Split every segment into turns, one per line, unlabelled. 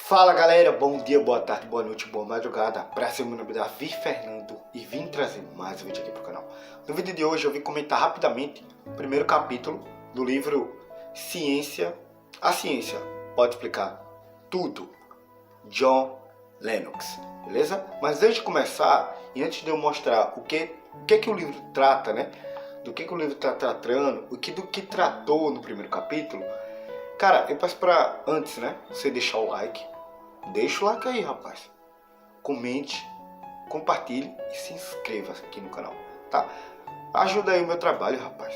Fala galera, bom dia, boa tarde, boa noite, boa madrugada. Prazer, meu nome é Davi Fernando e vim trazer mais um vídeo aqui pro canal. No vídeo de hoje eu vim comentar rapidamente o primeiro capítulo do livro Ciência. A Ciência Pode Explicar Tudo, John Lennox, beleza? Mas antes de começar e antes de eu mostrar o que o livro trata, né? Do que o livro está tratando, do que tratou no primeiro capítulo. Cara, eu peço pra antes, né? Você deixar o like. Deixa o like aí, rapaz. Comente, compartilhe e se inscreva aqui no canal, tá? Ajuda aí o meu trabalho, rapaz.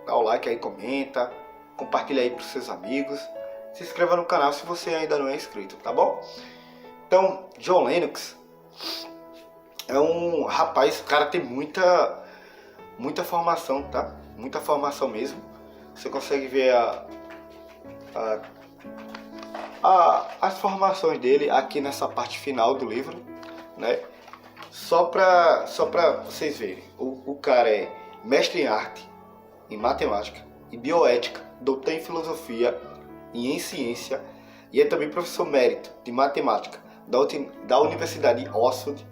Dá o like aí, comenta, compartilha aí pros seus amigos. Se inscreva no canal se você ainda não é inscrito, tá bom? Então, John Lennox é um rapaz, o cara tem muita formação, tá? Muita formação mesmo. Você consegue ver as formações dele aqui nessa parte final do livro, né? Só pra vocês verem. O cara é mestre em arte, em matemática, em bioética, doutor em filosofia e em ciência, e é também professor mérito de matemática da Universidade de Oxford,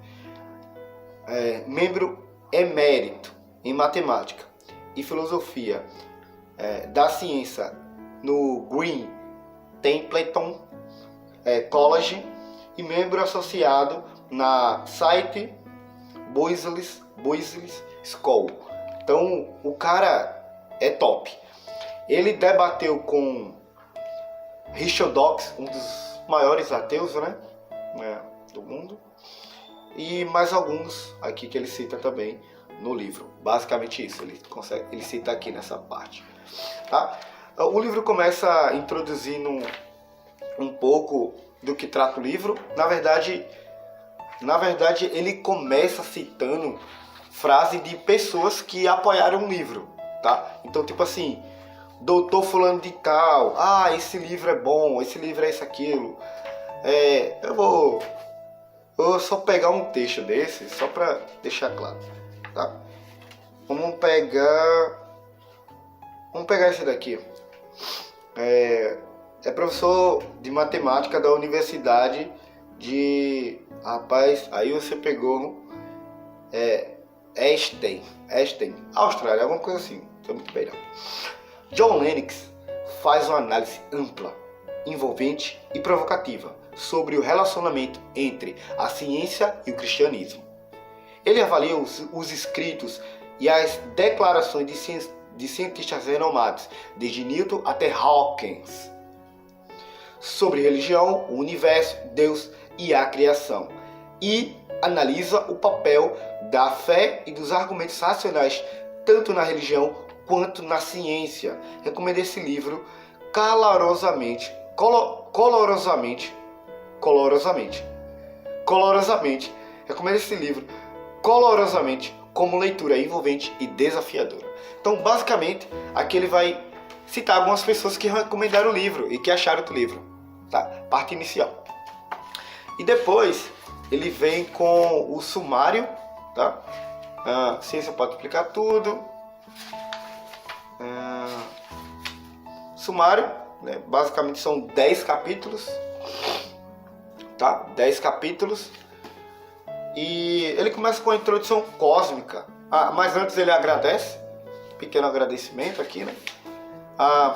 membro emérito em matemática e filosofia da ciência no Green Templeton College e membro associado na St. Boise's School. Então o cara é top. Ele debateu com Richard Dawkins, um dos maiores ateus, né, do mundo, e mais alguns aqui que ele cita também no livro. Basicamente isso, ele cita aqui nessa parte, tá? O livro começa introduzindo um pouco do que trata o livro. Na verdade, ele começa citando frases de pessoas que apoiaram o livro, tá? Então, tipo assim, doutor fulano de tal, esse livro é bom, esse livro é isso, aquilo. Eu vou só pegar um texto desse, só pra deixar claro, tá? Vamos pegar esse daqui. É professor de matemática da Universidade de... Rapaz, aí você pegou... Einstein, Austrália, alguma coisa assim. Não muito bem, não. John Lennox faz uma análise ampla, envolvente e provocativa sobre o relacionamento entre a ciência e o cristianismo. Ele avalia os escritos e as declarações de cientistas renomados, desde Newton até Hawkins, sobre religião, o universo, Deus e a criação, e analisa o papel da fé e dos argumentos racionais tanto na religião quanto na ciência. Recomendo esse livro calorosamente. Recomendo esse livro colorosamente como leitura envolvente e desafiadora. Então, basicamente, aqui ele vai citar algumas pessoas que recomendaram o livro e que acharam o livro, tá? Parte inicial. E depois ele vem com o sumário, tá? Ciência Pode Explicar Tudo. Sumário, né? Basicamente são 10 capítulos, tá? 10 capítulos. E ele começa com a introdução cósmica. Mas antes ele agradece. Pequeno agradecimento aqui, né?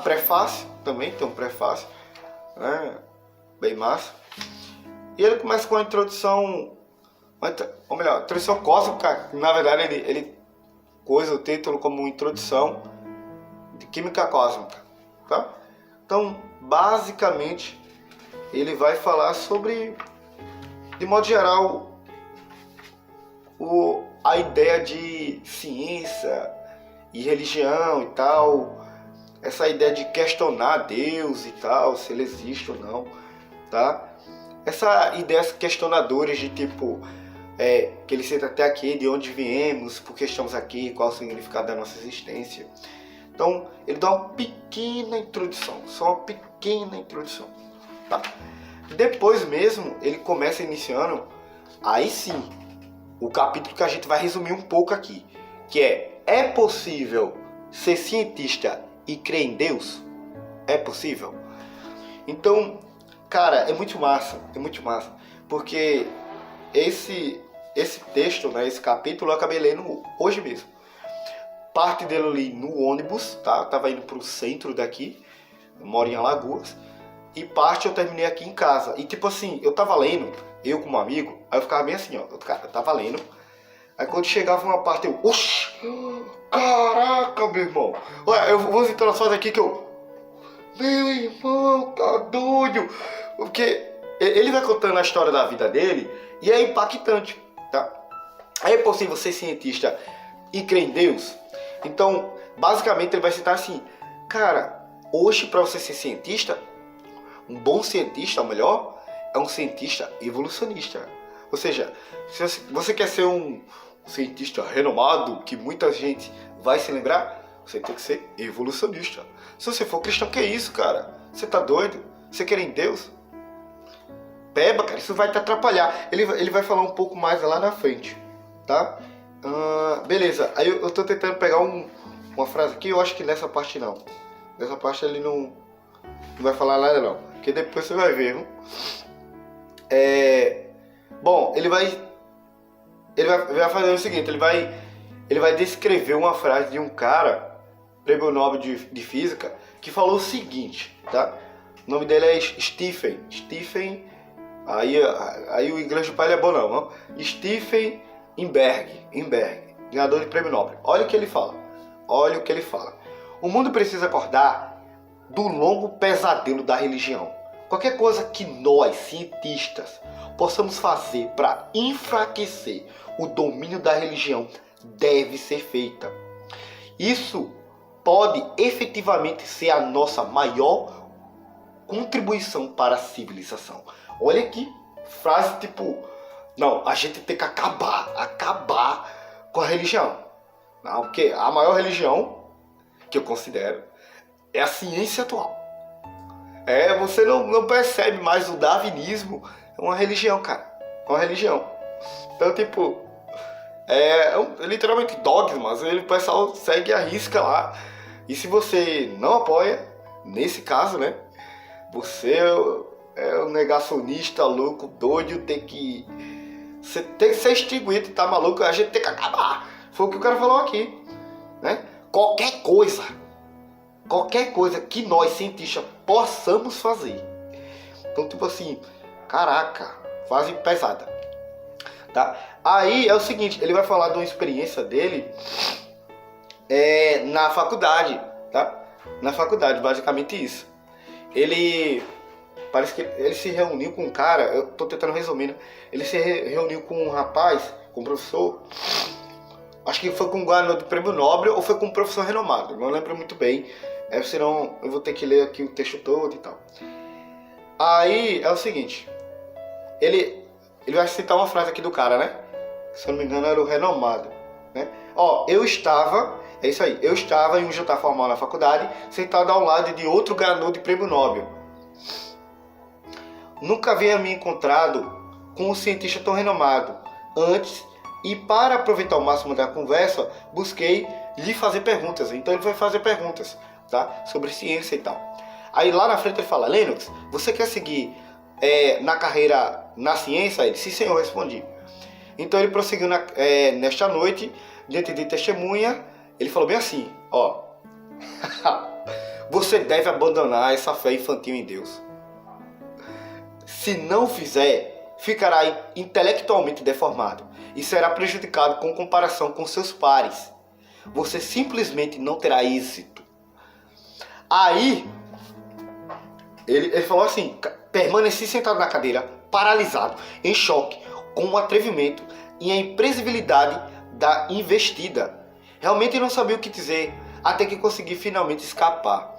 Prefácio também, tem um prefácio, né? Bem massa. E ele começa com a introdução, ou melhor, introdução cósmica. Na verdade ele coisa o título como introdução de química cósmica, tá? Então, basicamente, ele vai falar sobre, de modo geral, a ideia de ciência e religião e tal, essa ideia de questionar Deus e tal, se ele existe ou não, tá? Essa ideias questionadoras de tipo, que ele cita até aqui, de onde viemos, por que estamos aqui, qual o significado da nossa existência. Então, ele dá uma pequena introdução, só uma pequena introdução, tá? Depois mesmo, ele começa iniciando, aí sim, o capítulo que a gente vai resumir um pouco aqui, que é possível ser cientista e crer em Deus? É possível? Então, Cara, é muito massa, porque esse texto, né, esse capítulo eu acabei lendo hoje mesmo. Parte dele eu li no ônibus, tá? Eu tava indo pro centro daqui, eu moro em Alagoas, e parte eu terminei aqui em casa. E tipo assim, eu tava lendo, eu como amigo, aí eu ficava bem assim, ó, eu tava lendo, aí quando chegava uma parte eu, oxi, caraca, meu irmão, olha, eu vou citar umas frases aqui que eu, meu irmão, tá doido, porque ele vai contando a história da vida dele e é impactante, tá? É possível ser cientista e crer em Deus? Então, basicamente ele vai citar assim, cara, hoje para você ser cientista, um bom cientista, ou melhor, é um cientista evolucionista. Ou seja, se você quer ser um cientista renomado, que muita gente vai se lembrar, você tem que ser evolucionista. Se você for cristão, que é isso, cara? Você tá doido? Você quer em Deus? Peba, cara, isso vai te atrapalhar. Ele vai falar um pouco mais lá na frente, tá? Beleza, aí eu tô tentando pegar uma frase aqui, eu acho que nessa parte não. Nessa parte ele não vai falar nada não, porque depois você vai ver, viu? Bom, ele vai fazer o seguinte, ele vai descrever uma frase de um cara, prêmio Nobel de Física, que falou o seguinte, tá? O nome dele é Stephen, aí o inglês do pai é bom não, Stephen Imberg, ganhador de prêmio Nobel. Olha o que ele fala, o mundo precisa acordar do longo pesadelo da religião. Qualquer coisa que nós, cientistas, possamos fazer para enfraquecer o domínio da religião deve ser feita. Isso pode efetivamente ser a nossa maior contribuição para a civilização. Olha que frase tipo, não, a gente tem que acabar com a religião. Não, porque a maior religião que eu considero é a ciência atual. Você não percebe mais o darwinismo, é uma religião, cara. É uma religião. Então, tipo, literalmente dogmas, o pessoal segue a risca lá. E se você não apoia, nesse caso, né, você é um negacionista, louco, doido, você tem que ser extinguido, tá maluco? A gente tem que acabar. Foi o que o cara falou aqui, né? Qualquer coisa que nós, cientistas, possamos fazer. Então, tipo assim, caraca, fase pesada. Tá? Aí é o seguinte, ele vai falar de uma experiência dele na faculdade, tá? Na faculdade, basicamente isso. Parece que ele se reuniu com um cara, eu tô tentando resumir, né? Ele se reuniu com um rapaz, com um professor, acho que foi com um ganhador de prêmio Nobel ou foi com um professor renomado, não lembro muito bem. Senão eu vou ter que ler aqui o texto todo e tal. Aí é o seguinte, ele vai citar uma frase aqui do cara, né? Se eu não me engano era o renomado, né? Eu estava em um jantar formal na faculdade, sentado ao lado de outro ganhador de prêmio Nobel. Nunca havia me encontrado com um cientista tão renomado antes e para aproveitar o máximo da conversa, busquei lhe fazer perguntas. Então ele vai fazer perguntas, tá? Sobre ciência e tal. Aí lá na frente ele fala, Lennox, você quer seguir na carreira na ciência? Ele, sim senhor, respondi. Então ele prosseguiu nesta noite, diante de testemunha, ele falou bem assim, você deve abandonar essa fé infantil em Deus. Se não fizer, ficará intelectualmente deformado e será prejudicado com comparação com seus pares. Você simplesmente não terá êxito. Aí, ele falou assim, permaneci sentado na cadeira, paralisado, em choque, com o atrevimento e a imprevisibilidade da investida. Realmente não sabia o que dizer, até que consegui finalmente escapar,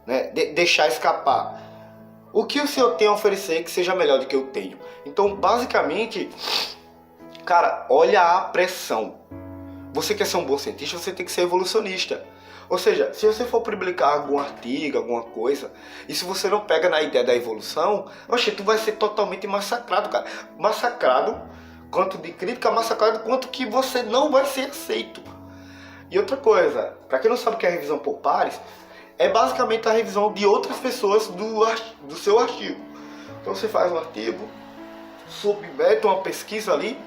né? Deixar escapar. O que o senhor tem a oferecer que seja melhor do que eu tenho? Então, basicamente, cara, olha a pressão. Você quer ser um bom cientista, você tem que ser evolucionista. Ou seja, se você for publicar algum artigo, alguma coisa, e se você não pega na ideia da evolução, tu vai ser totalmente massacrado, cara. Massacrado, quanto de crítica, massacrado, quanto que você não vai ser aceito. E outra coisa, para quem não sabe o que é revisão por pares, é basicamente a revisão de outras pessoas do seu artigo. Então você faz um artigo, submete uma pesquisa ali,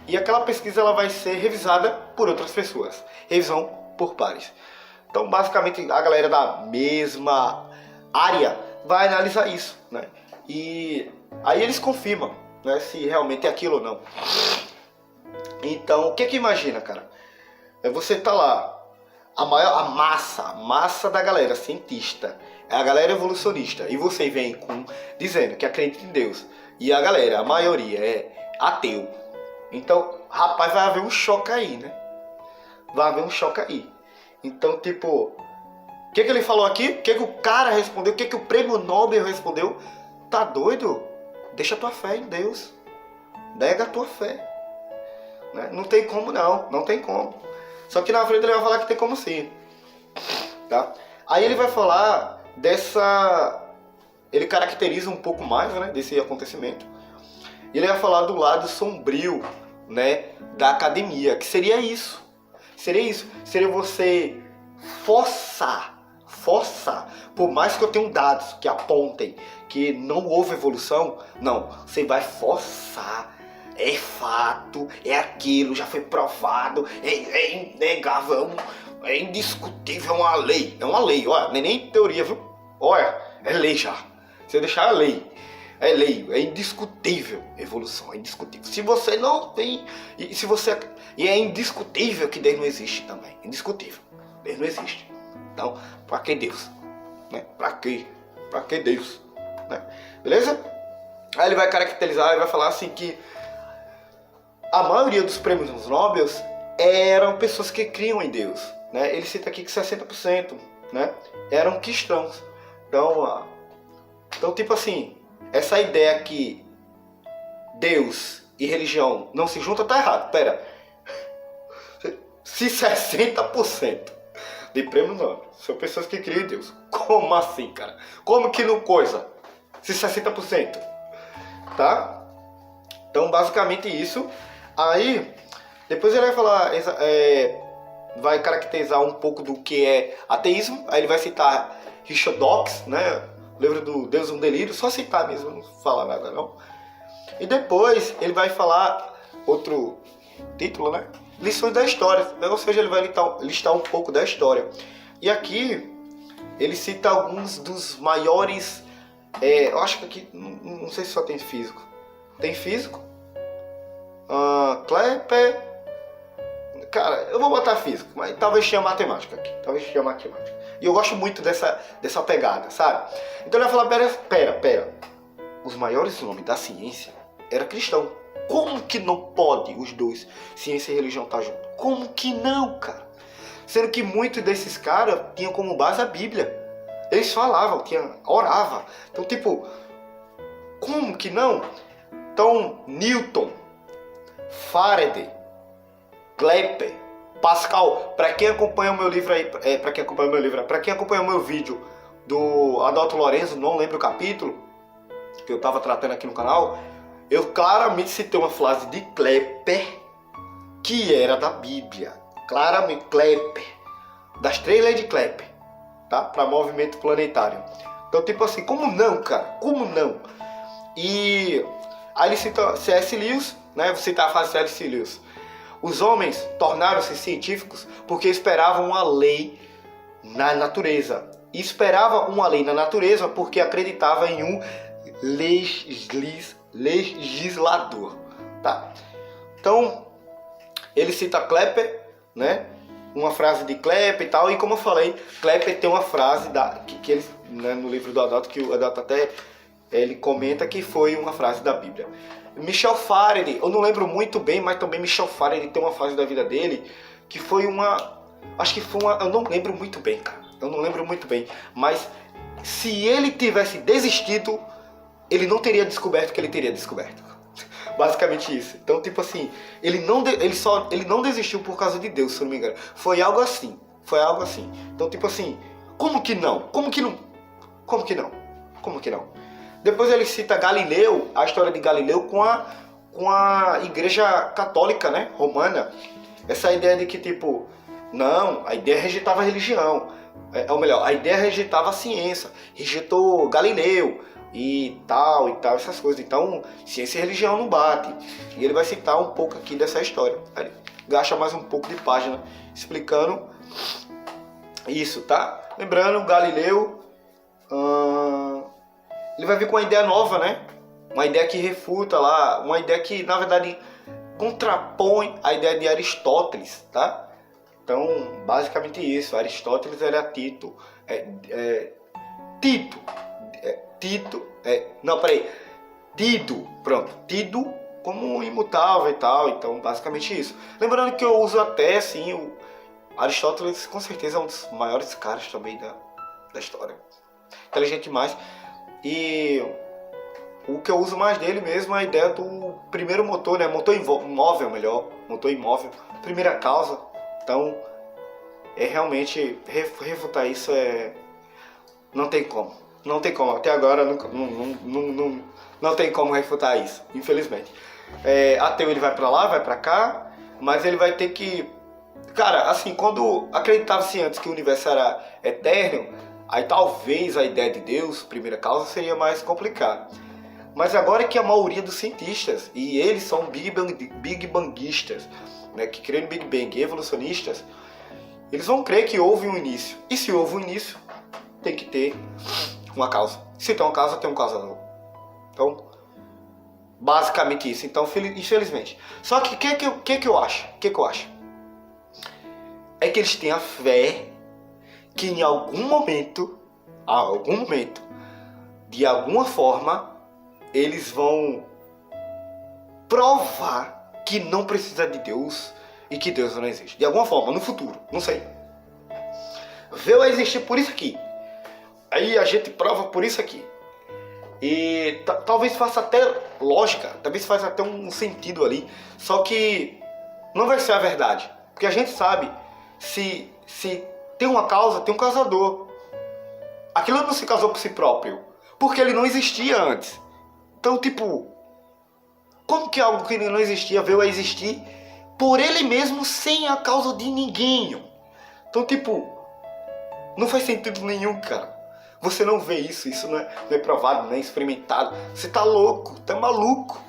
e aquela pesquisa ela vai ser revisada por outras pessoas. Revisão por pares. Então basicamente a galera da mesma área vai analisar isso, né? E aí eles confirmam, né, se realmente é aquilo ou não. Então o que imagina, cara? Você tá lá, a massa da galera cientista, é a galera evolucionista, e você vem dizendo que acredita em Deus, e a galera, a maioria é ateu. Então, rapaz, vai haver um choque aí, né? Vai haver um choque aí. Então, tipo, o que ele falou aqui? O que o cara respondeu? O que o prêmio Nobel respondeu? Tá doido? Deixa a tua fé em Deus. Nega a tua fé. Né? Não tem como não tem como. Só que na frente ele vai falar que tem como sim. Tá? Aí ele vai falar ele caracteriza um pouco mais, né, desse acontecimento. E ele vai falar do lado sombrio, né, da academia, que seria isso. Seria você forçar, por mais que eu tenha dados que apontem que não houve evolução, não, você vai forçar. É fato, é aquilo, já foi provado, é inegável, é indiscutível, é uma lei. É uma lei, olha, nem teoria, viu? Olha, é lei já. Se deixar a lei, é lei, é indiscutível. Evolução é indiscutível. Se você não tem, e é indiscutível que Deus não existe também. Indiscutível. Deus não existe. Então, pra que Deus? Né? Pra quê? Pra que Deus? Né? Beleza? Aí ele vai caracterizar, ele vai falar assim que a maioria dos prêmios Nobel eram pessoas que criam em Deus. Né? Ele cita aqui que 60%, né, eram cristãos. Então, tipo assim, essa ideia que Deus e religião não se juntam tá errado. Pera, se 60% de prêmios Nobel são pessoas que criam em Deus, como assim, cara? Como que não coisa? Se 60%, tá? Então, basicamente isso. Aí, depois ele vai falar, vai caracterizar um pouco do que é ateísmo. Aí ele vai citar Richard Dawkins, né? O livro do Deus um Delírio, só citar mesmo, não falar nada não. E depois ele vai falar outro título, né? Lições da história, ou seja, ele vai listar um pouco da história. E aqui ele cita alguns dos maiores, eu acho que aqui, não sei se só tem físico. Tem físico? Kepler. Cara, eu vou botar físico, mas talvez tenha matemática aqui. E eu gosto muito dessa pegada, sabe? Então ele vai falar, pera. Os maiores nomes da ciência era cristão. Como que não pode os dois, ciência e religião, estar juntos? Como que não, cara? Sendo que muitos desses caras tinham como base a Bíblia. Eles falavam, oravam. Então, tipo, como que não? Então, Newton, Faraday, Kepler, Pascal, para quem acompanha o meu livro aí, para quem acompanha o meu vídeo do Adalto Lorenzo, não lembro o capítulo que eu estava tratando aqui no canal, eu claramente citei uma frase de Kepler que era da Bíblia. Claramente, Kepler, das 3 leis de Kepler, tá? Para movimento planetário. Então, tipo assim, como não, cara? Como não? E aí ele cita C.S. Lewis, né? Vou citar a frase de C.S. Lewis. Os homens tornaram-se científicos porque esperavam uma lei na natureza. E esperava uma lei na natureza porque acreditava em um legislador. Tá? Então, ele cita Kepler, né? Uma frase de Kepler e tal. E como eu falei, Kepler tem uma frase que ele, né, no livro do Adalto, que o Adalto até ele comenta que foi uma frase da Bíblia. Michel Faraday, eu não lembro muito bem, mas também Michel Faraday tem uma fase da vida dele que foi eu não lembro muito bem, cara. Eu não lembro muito bem, mas se ele tivesse desistido, ele não teria descoberto o que ele teria descoberto. Basicamente isso. Então, tipo assim, ele não desistiu por causa de Deus, se eu não me engano. Foi algo assim. Então, tipo assim, como que não? Depois ele cita Galileu, a história de Galileu com a igreja católica, né, romana. Essa ideia de que, tipo, não, a ideia rejeitava a religião. Ou melhor, a ideia rejeitava a ciência. Rejeitou Galileu, e tal, essas coisas. Então, ciência e religião não bate. E ele vai citar um pouco aqui dessa história. Ele gasta mais um pouco de página explicando isso, tá? Lembrando, Galileu, ele vai vir com uma ideia nova, né? Uma ideia que refuta lá, uma ideia que, na verdade, contrapõe a ideia de Aristóteles, tá? Então, basicamente isso. Aristóteles era Tido como imutável e tal. Então, basicamente isso. Lembrando que eu uso até, assim, o Aristóteles com certeza é um dos maiores caras também da história. Inteligente demais. E o que eu uso mais dele mesmo é a ideia do primeiro motor, né? Motor imóvel, primeira causa. Então, realmente, refutar isso não tem como. Não tem como. Até agora, não tem como refutar isso, infelizmente. Ateu, ele vai pra lá, vai pra cá, mas ele vai ter que... Cara, assim, quando acreditava-se antes que o universo era eterno, aí talvez a ideia de Deus, primeira causa, seria mais complicada. Mas agora é que a maioria dos cientistas, e eles são Big Bangistas, né, que creem no Big Bang, evolucionistas, eles vão crer que houve um início. E se houve um início, tem que ter uma causa. Se tem uma causa, tem um causador. Então, basicamente isso. Então, infelizmente. Só que o que eu acho? É que eles têm a fé que em algum momento, de alguma forma, eles vão provar que não precisa de Deus e que Deus não existe. De alguma forma, no futuro, não sei. Veio a existir por isso aqui. Aí a gente prova por isso aqui. E talvez faça até lógica, talvez faça até um sentido ali. Só que não vai ser a verdade. Porque a gente sabe, se tem uma causa, tem um causador. Aquilo não se causou por si próprio, porque ele não existia antes. Então, tipo, como que algo que não existia veio a existir por ele mesmo, sem a causa de ninguém? Então, tipo, não faz sentido nenhum, cara. Você não vê isso não é provado, não é experimentado. Você tá louco, tá maluco.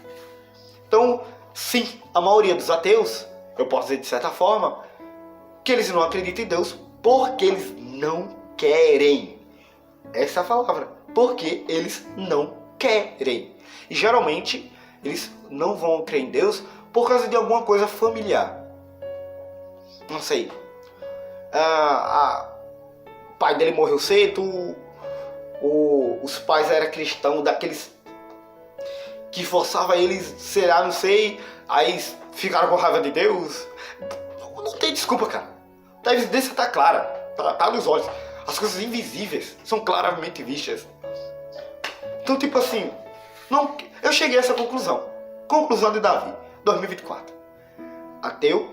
Então, sim, a maioria dos ateus, eu posso dizer de certa forma, que eles não acreditam em Deus porque eles não querem. Essa é a palavra. Porque eles não querem. E geralmente, eles não vão crer em Deus por causa de alguma coisa familiar. Não sei. O pai dele morreu cedo. Os pais eram cristãos, daqueles que forçavam eles, sei lá, não sei. Aí ficaram com raiva de Deus. Não tem desculpa, cara. A evidência tá clara. Tá nos olhos. As coisas invisíveis são claramente vistas. Então, tipo assim, eu cheguei a essa conclusão. Conclusão de Davi, 2024. Ateu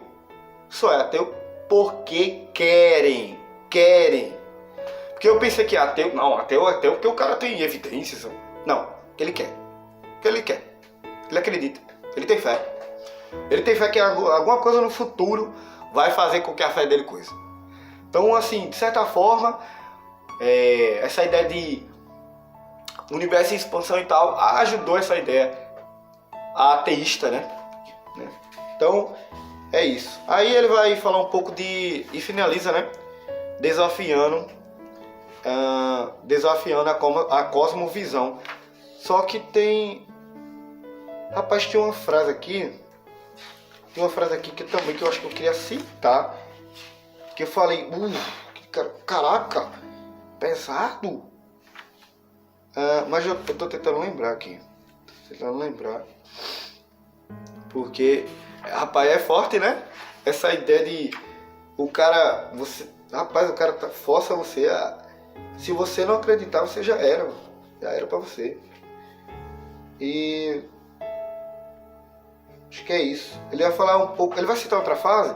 só é ateu porque querem. Porque eu pensei que ateu é ateu porque o cara tem evidências. Não, ele quer. Ele acredita. Ele tem fé. Ele tem fé que alguma coisa no futuro vai fazer com que a fé dele coisa. Então, assim, de certa forma, essa ideia de universo em expansão e tal ajudou essa ideia ateísta, né? Então, é isso. Aí ele vai falar um pouco e finaliza, né? Desafiando a cosmovisão. Só que rapaz, tinha uma frase aqui que eu acho que eu queria citar, que eu falei, caraca, pesado. Mas eu tô tentando lembrar aqui, porque, rapaz, é forte, né? Essa ideia de o cara força você a... Se você não acreditar, você já era pra você. E acho que é isso. Ele vai falar um pouco, ele vai citar outra frase,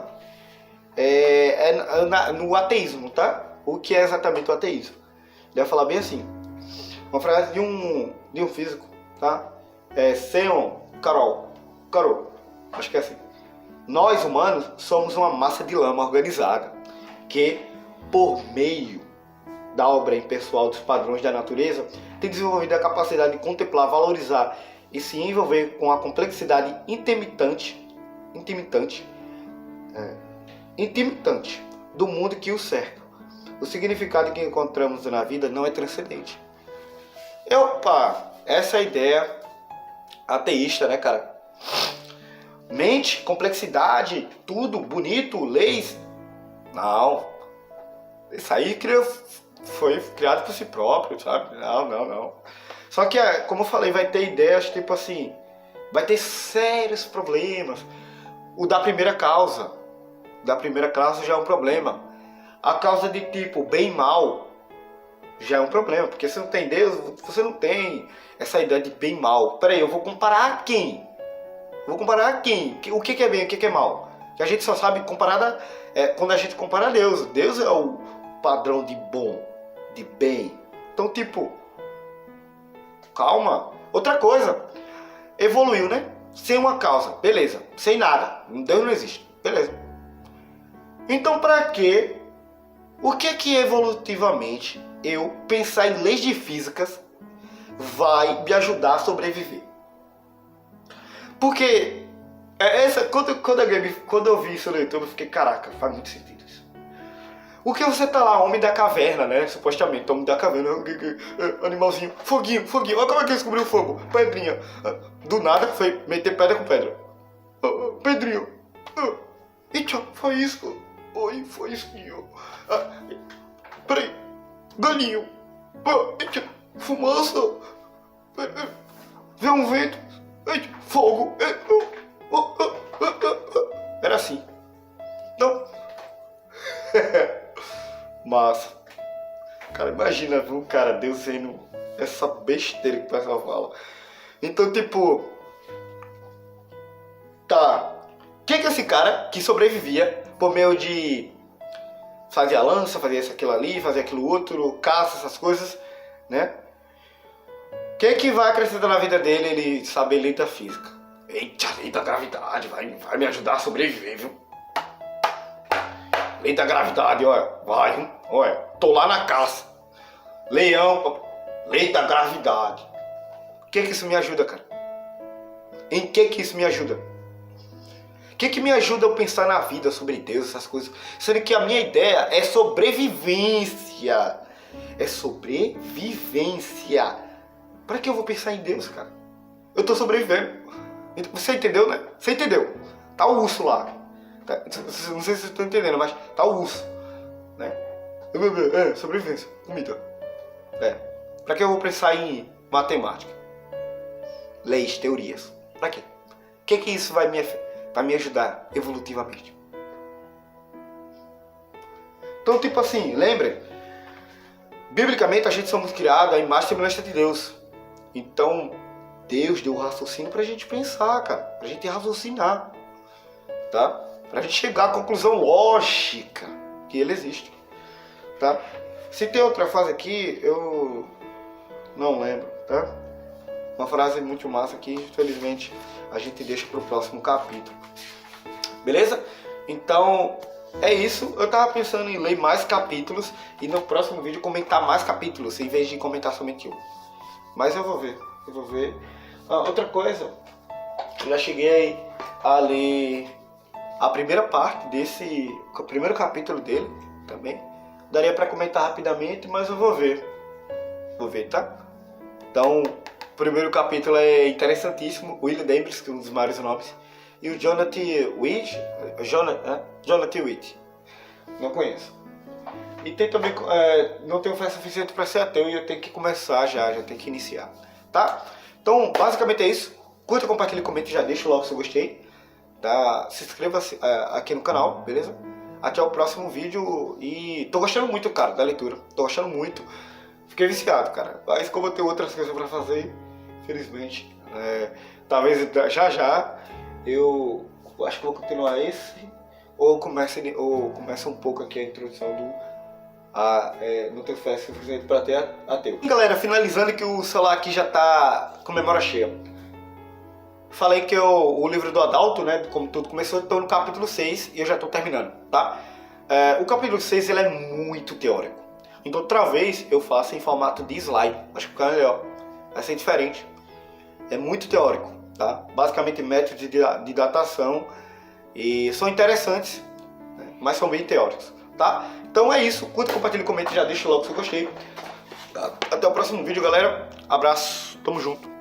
no ateísmo, tá? O que é exatamente o ateísmo? Ele vai falar bem assim, uma frase de um físico, tá? Seon Carol, acho que é assim. Nós humanos somos uma massa de lama organizada que, por meio da obra impessoal dos padrões da natureza, tem desenvolvido a capacidade de contemplar, valorizar e se envolver com a complexidade intimitante do mundo que o cerca. O significado que encontramos na vida não é transcendente. Essa é a ideia ateísta, né, cara? Mente, complexidade, tudo bonito, leis. Não. Isso aí foi criado por si próprio, sabe? Não. Só que, como eu falei, vai ter ideias tipo assim, vai ter sérios problemas. O da primeira causa já é um problema. A causa de tipo bem e mal já é um problema, porque se não tem Deus, você não tem essa ideia de bem e mal. Peraí, eu vou comparar a quem? O que é bem e o que é mal? Que a gente só sabe comparar quando a gente compara a Deus. Deus é o padrão de bom, de bem. Então, tipo, calma. Outra coisa, evoluiu, né? Sem uma causa, beleza. Sem nada, Deus não existe, beleza. Então, pra quê? O que é que evolutivamente eu pensar em leis de físicas vai me ajudar a sobreviver? Porque quando eu vi isso no YouTube, eu fiquei, caraca, faz muito sentido isso. O que você tá lá, homem da caverna, né? Supostamente, homem da caverna, animalzinho, foguinho. Olha como é que ele descobriu o fogo, pedrinha. Do nada, foi meter pedra com pedra. Pedrinho. Eita, foi isso. Oi, foi isso. Peraí, galinho. Eita, fumaça. Vê um vento. Eita, fogo. Era assim. Não. Massa. Cara, imagina, viu, cara, Deus sendo essa besteira que o pessoal fala. Então, tipo, tá. Quem é esse cara que sobrevivia por meio de fazer a lança, fazer isso, aquilo ali, fazer aquilo outro, caça, essas coisas, né? O que vai acrescentar na vida dele ele saber lei da física? Eita, lei da gravidade, vai me ajudar a sobreviver, viu? Lei da gravidade, olha, tô lá na caça. Leão, lei da gravidade. O que isso me ajuda, cara? Em que isso me ajuda? O que me ajuda a pensar na vida, sobre Deus, essas coisas? Sendo que a minha ideia é sobrevivência. É sobrevivência. Pra que eu vou pensar em Deus, cara? Eu tô sobrevivendo. Você entendeu, né? Você entendeu? Tá o urso lá. Não sei se vocês estão entendendo, mas tá o urso, né? Sobrevivência, comida. Pra que eu vou pensar em matemática? Leis, teorias. Pra quê? O que isso vai me ajudar evolutivamente? Então, tipo assim, lembrem, biblicamente a gente somos criados à imagem e semelhança de Deus. Então, Deus deu o raciocínio pra gente pensar, cara. Pra gente raciocinar, tá? Pra gente chegar à conclusão lógica que ele existe, tá? Se tem outra frase aqui, eu não lembro, tá? Uma frase muito massa que, infelizmente, a gente deixa pro próximo capítulo. Beleza? Então, é isso. Eu tava pensando em ler mais capítulos e no próximo vídeo comentar mais capítulos, em vez de comentar somente um. Mas eu vou ver. Outra coisa, eu já cheguei a ler a primeira parte o primeiro capítulo dele também. Daria pra comentar rapidamente, mas eu vou ver. Tá? Então, o primeiro capítulo é interessantíssimo. William Davis, que é um dos maiores nomes. E o Jonathan Witt. Não conheço. E tem também, não tenho fé suficiente para ser ateu e eu tenho que começar já tenho que iniciar, tá? Então, basicamente é isso. Curta, compartilhe, comente, já deixa o like se eu gostei, tá? Se inscreva aqui no canal, beleza? Até o próximo vídeo e tô gostando muito, cara, da leitura. Tô gostando muito. Fiquei viciado, cara. Mas como eu tenho outras coisas para fazer, infelizmente, talvez já eu acho que vou continuar esse ou começa um pouco aqui a introdução do não tenho fé suficiente para ter ateu. E galera, finalizando que o celular aqui já tá com memória cheia. Falei que o livro do Adalto, né, como tudo começou, estou no capítulo 6 e eu já estou terminando, tá? O capítulo 6 ele é muito teórico. Então outra vez eu faço em formato de slide. Acho que fica melhor. Vai ser diferente. É muito teórico, tá? Basicamente métodos de datação e são interessantes, né? Mas são bem teóricos, tá? Então é isso. Curta, compartilhe, comente, já deixa logo se eu gostei. Até o próximo vídeo, galera. Abraço. Tamo junto.